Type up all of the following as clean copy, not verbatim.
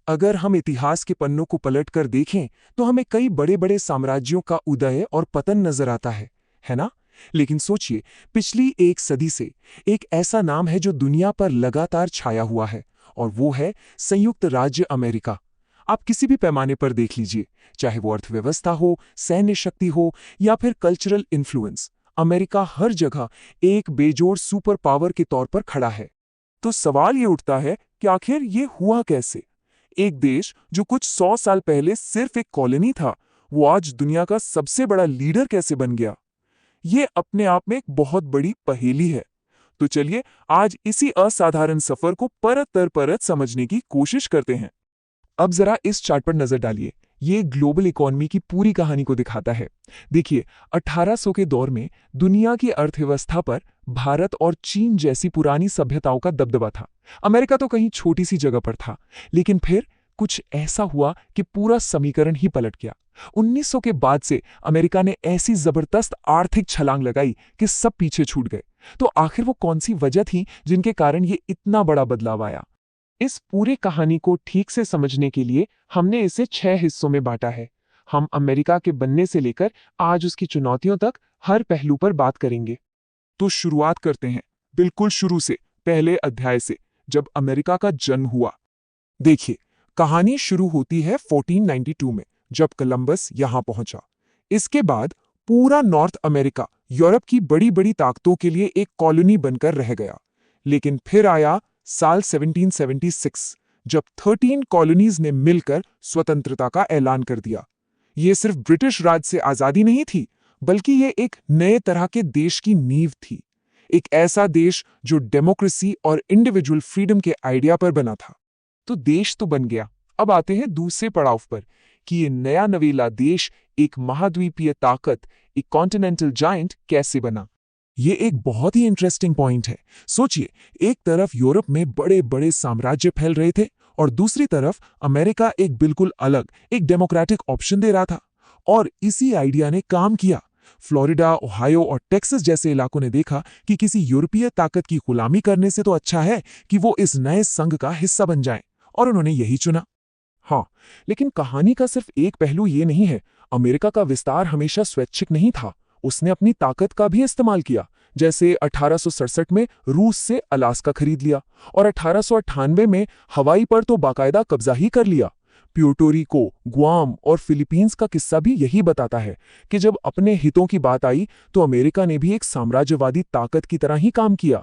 अगर हम इतिहास के पन्नों को पलटकर देखें तो हमें कई बड़े बड़े साम्राज्यों का उदय और पतन नजर आता है ना? लेकिन सोचिए, पिछली एक सदी से एक ऐसा नाम है जो दुनिया पर लगातार छाया हुआ है, और वो है संयुक्त राज्य अमेरिका। आप किसी भी पैमाने पर देख लीजिए, चाहे वो अर्थव्यवस्था हो, सैन्य शक्ति हो या फिर कल्चरल इन्फ्लुएंस, अमेरिका हर जगह एक बेजोड़ सुपर पावर के तौर पर खड़ा है। तो सवाल ये उठता है कि आखिर ये हुआ कैसे? एक देश जो कुछ 100 साल पहले सिर्फ एक कॉलोनी था, वो आज दुनिया का सबसे बड़ा लीडर कैसे बन गया? ये अपने आप में एक बहुत बड़ी पहेली है। तो चलिए आज इसी असाधारण सफर को परत दर परत समझने की कोशिश करते हैं। अब जरा इस चार्ट पर नजर डालिए। ये ग्लोबल इकोनॉमी की पूरी कहानी को दिखाता है। देखिए, 1800 के दौर में दुनिया की अर्थव्यवस्था पर भारत और चीन जैसी पुरानी सभ्यताओं का दबदबा था। अमेरिका तो कहीं छोटी सी जगह पर था, लेकिन फिर कुछ ऐसा हुआ कि पूरा समीकरण ही पलट गया। 1900 के बाद से अमेरिका ने ऐसी जबरदस्त आर्थिक छलांग लगाई कि सब पीछे छूट गए। तो आखिर वो कौन सी वजह थी जिनके कारण ये इतना बड़ा बदलाव आया? इस पूरी कहानी को ठीक से समझने के लिए हमने इसे 6 हिस्सों में बांटा है। हम अमेरिका के बनने से लेकर आज उसकी चुनौतियों तक हर पहलू पर बात करेंगे। तो शुरुआत करते हैं बिल्कुल शुरू से, पहले अध्याय से, जब अमेरिका का जन्म हुआ। देखिए, कहानी शुरू होती है 1492 में, जब कोलंबस यहां पहुंचा। इसके बाद पूरा नॉर्थ अमेरिका यूरोप की बड़ी बड़ी ताकतों के लिए एक कॉलोनी बनकर रह गया। लेकिन फिर आया साल 1776, जब 13 कॉलोनीज ने मिलकर स्वतंत्रता का ऐलान कर दिया। ये सिर्फ ब्रिटिश राज से आजादी नहीं थी, बल्कि ये एक नए तरह के देश की नींव थी। एक ऐसा देश जो डेमोक्रेसी और इंडिविजुअल फ्रीडम के आइडिया पर बना था। तो देश तो बन गया। अब आते हैं दूसरे पड़ाव पर कि ये नया नवेला देश एक महाद्वीपीय ताकत, एक कॉन्टिनेंटल जायंट कैसे बना। ये एक बहुत ही इंटरेस्टिंग पॉइंट है। सोचिए, एक तरफ यूरोप में बड़े बड़े साम्राज्य फैल रहे थे और दूसरी तरफ अमेरिका एक बिल्कुल अलग, एक डेमोक्रेटिक ऑप्शन दे रहा था। और इसी आइडिया ने काम किया। फ्लोरिडा, ओहायो और टेक्सास जैसे इलाकों ने देखा कि किसी यूरोपीय ताकत की गुलामी करने से तो अच्छा है कि वो इस नए संघ का हिस्सा बन जाएं, और उन्होंने यही चुना। हाँ, लेकिन कहानी का सिर्फ एक पहलू ये नहीं है। अमेरिका का विस्तार हमेशा स्वैच्छिक नहीं था। उसने अपनी ताकत का भी इस्तेमाल किया। जैसे 1867 में रूस से अलास्का खरीद लिया और 1898 में हवाई पर तो बाकायदा कब्जा ही कर लिया। प्यूर्टो रिको, गुआम और फिलीपींस का किस्सा भी यही बताता है कि जब अपने हितों की बात आई तो अमेरिका ने भी एक साम्राज्यवादी ताकत की तरह ही काम किया।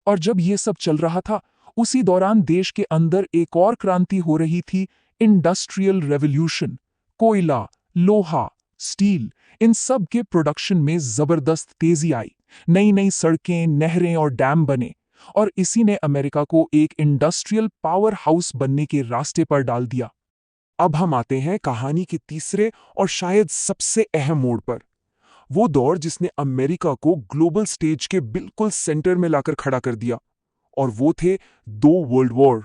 और जब ये सब चल रहा था, उसी दौरान देश के अंदर एक और क्रांति हो रही थी, इंडस्ट्रियल रेवोल्यूशन। कोयला, लोहा, स्टील, इन सब के प्रोडक्शन में जबरदस्त तेजी आई। नई नई सड़कें, नहरें और डैम बने, और इसी ने अमेरिका को एक इंडस्ट्रियल पावर हाउस बनने के रास्ते पर डाल दिया। अब हम आते हैं कहानी के तीसरे और शायद सबसे अहम मोड़ पर। वो दौर जिसने अमेरिका को ग्लोबल स्टेज के बिल्कुल सेंटर में लाकर खड़ा कर दिया, और वो थे 2 वर्ल्ड वॉर।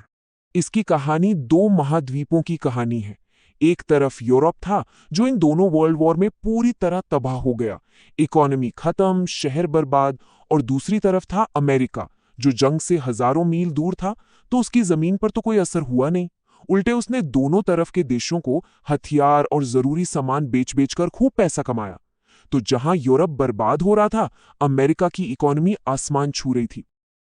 इसकी कहानी 2 महाद्वीपों की कहानी है। एक तरफ यूरोप था जो इन दोनों वर्ल्ड वॉर में पूरी तरह तबाह हो गया, इकोनॉमी खत्म, शहर बर्बाद। और दूसरी तरफ था अमेरिका, जो जंग से हजारों मील दूर था, तो उसकी जमीन पर तो कोई असर हुआ नहीं। उल्टे उसने दोनों तरफ के देशों को हथियार और जरूरी सामान बेच बेचकर खूब पैसा कमाया। तो जहां यूरोप बर्बाद हो रहा था, अमेरिका की इकोनॉमी आसमान छू रही थी।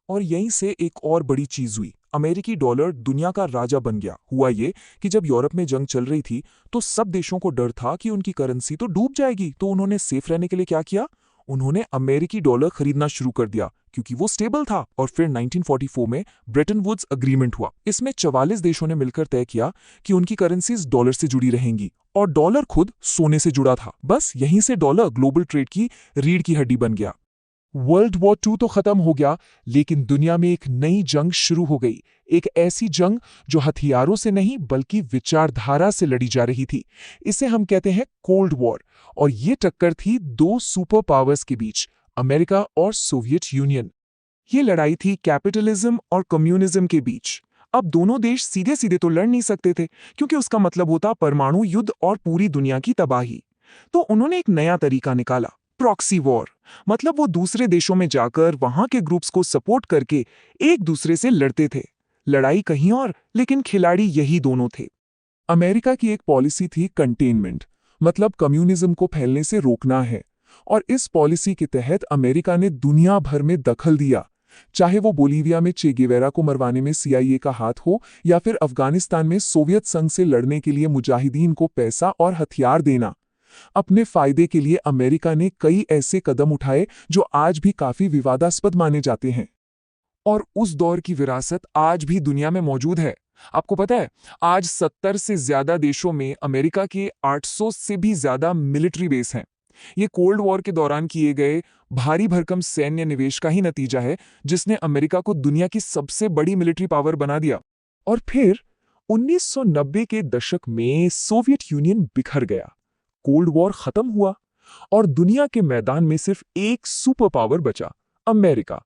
और यहीं से एक और बड़ी चीज हुई, अमेरिकी डॉलर दुनिया का राजा बन गया। हुआ ये कि जब यूरोप में जंग चल रही थी तो सब देशों को डर था कि उनकी करेंसी तो डूब जाएगी। तो उन्होंने सेफ रहने के लिए क्या किया? उन्होंने अमेरिकी डॉलर खरीदना शुरू कर दिया, क्योंकि वो स्टेबल था। और फिर 1944 में ब्रेटन वुड्स अग्रीमेंट हुआ। इसमें 44 देशों ने मिलकर तय किया कि उनकी करेंसीज डॉलर से जुड़ी रहेंगी, और डॉलर खुद सोने से जुड़ा था। बस यहीं से डॉलर ग्लोबल ट्रेड की रीढ़ की हड्डी बन गया। वर्ल्ड वॉर 2 तो खत्म हो गया, लेकिन दुनिया में एक नई जंग शुरू हो गई। एक ऐसी जंग जो हथियारों से नहीं बल्कि विचारधारा से लड़ी जा रही थी। इसे हम कहते हैं कोल्ड वॉर। और ये टक्कर थी 2 सुपर पावर्स के बीच, अमेरिका और सोवियत यूनियन। ये लड़ाई थी कैपिटलिज्म और कम्युनिज्म के बीच। अब दोनों देश सीधे सीधे तो लड़ नहीं सकते थे, क्योंकि उसका मतलब होता परमाणु युद्ध और पूरी दुनिया की तबाही। तो उन्होंने एक नया तरीका निकाला, प्रॉक्सी वॉर। मतलब वो दूसरे देशों में जाकर वहां के ग्रुप्स को सपोर्ट करके एक दूसरे से लड़ते थे। लड़ाई कहीं और, लेकिन खिलाड़ी यही दोनों थे। अमेरिका की एक पॉलिसी थी कंटेनमेंट, मतलब कम्युनिज्म को फैलने से रोकना है। और इस पॉलिसी के तहत अमेरिका ने दुनिया भर में दखल दिया, चाहे वो बोलीविया में चे गेवेरा को मरवाने में CIA का हाथ हो, या फिर अफगानिस्तान में सोवियत संघ से लड़ने के लिए मुजाहिदीन को पैसा और हथियार देना। अपने फायदे के लिए अमेरिका ने कई ऐसे कदम उठाए जो आज भी काफी विवादास्पद माने जाते हैं। और उस दौर की विरासत आज भी दुनिया में मौजूद है। आपको पता है, आज 70 से ज्यादा देशों में अमेरिका के 800 से भी ज्यादा मिलिट्री बेस हैं। ये कोल्ड वॉर के दौरान किए गए भारी भरकम सैन्य निवेश का ही नतीजा है, जिसने अमेरिका को दुनिया की सबसे बड़ी मिलिट्री पावर बना दिया। और फिर 1990 के दशक में सोवियत यूनियन बिखर गया, कोल्ड वॉर खत्म हुआ और दुनिया के मैदान में सिर्फ एक सुपर पावर बचा, अमेरिका।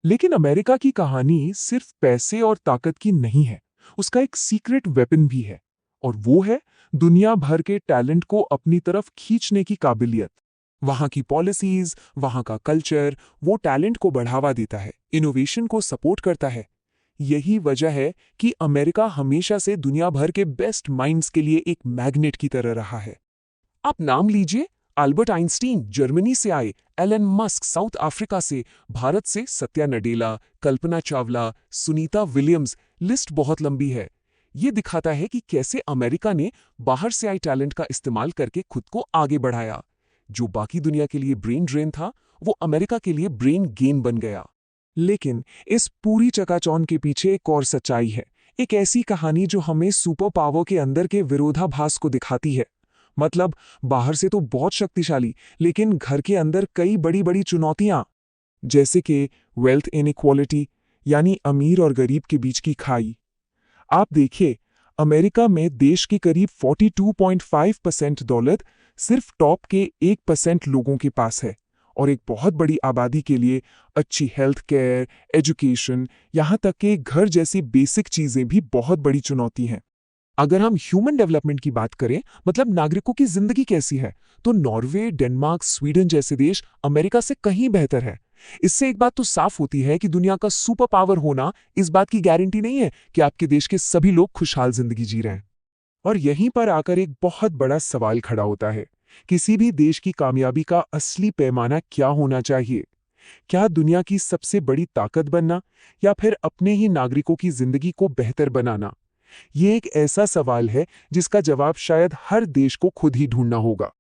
लेकिन अमेरिका की कहानी सिर्फ पैसे और ताकत की नहीं है, उसका एक सीक्रेट वेपन भी है, और वो है दुनिया भर के टैलेंट को अपनी तरफ खींचने की काबिलियत। वहां की पॉलिसीज, वहां का कल्चर, वो टैलेंट को बढ़ावा देता है, इनोवेशन को सपोर्ट करता है। यही वजह है कि अमेरिका हमेशा से दुनिया भर के बेस्ट माइंड्स के लिए एक मैग्नेट की तरह रहा है। आप नाम लीजिए, अल्बर्ट आइंस्टीन जर्मनी से आए, एलन मस्क साउथ अफ्रीका से, भारत से सत्या नडेला, कल्पना चावला, सुनीता विलियम्स, लिस्ट बहुत लंबी है। ये दिखाता है कि कैसे अमेरिका ने बाहर से आए टैलेंट का इस्तेमाल करके खुद को आगे बढ़ाया। जो बाकी दुनिया के लिए ब्रेन ड्रेन था, वो अमेरिका के लिए ब्रेन गेन बन गया। लेकिन इस पूरी चकाचौंध के पीछे एक और सच्चाई है, एक ऐसी कहानी जो हमें सुपर पावर के अंदर के विरोधाभास को दिखाती है। मतलब बाहर से तो बहुत शक्तिशाली, लेकिन घर के अंदर कई बड़ी बड़ी चुनौतियां, जैसे कि वेल्थ इनइक्वालिटी, यानी अमीर और गरीब के बीच की खाई। आप देखिए, अमेरिका में देश के करीब 42.5% दौलत सिर्फ टॉप के 1% लोगों के पास है, और एक बहुत बड़ी आबादी के लिए अच्छी हेल्थ केयर, एजुकेशन, यहाँ तक कि घर जैसी बेसिक चीजें भी बहुत बड़ी चुनौती हैं। अगर हम ह्यूमन डेवलपमेंट की बात करें, मतलब नागरिकों की जिंदगी कैसी है, तो नॉर्वे, डेनमार्क, स्वीडन जैसे देश अमेरिका से कहीं बेहतर है। इससे एक बात तो साफ होती है कि दुनिया का सुपर पावर होना इस बात की गारंटी नहीं है कि आपके देश के सभी लोग खुशहाल जिंदगी जी रहे हैं। और यहीं पर आकर एक बहुत बड़ा सवाल खड़ा होता है, किसी भी देश की कामयाबी का असली पैमाना क्या होना चाहिए? क्या दुनिया की सबसे बड़ी ताकत बनना, या फिर अपने ही नागरिकों की जिंदगी को बेहतर बनाना? ये एक ऐसा सवाल है जिसका जवाब शायद हर देश को खुद ही ढूंढना होगा।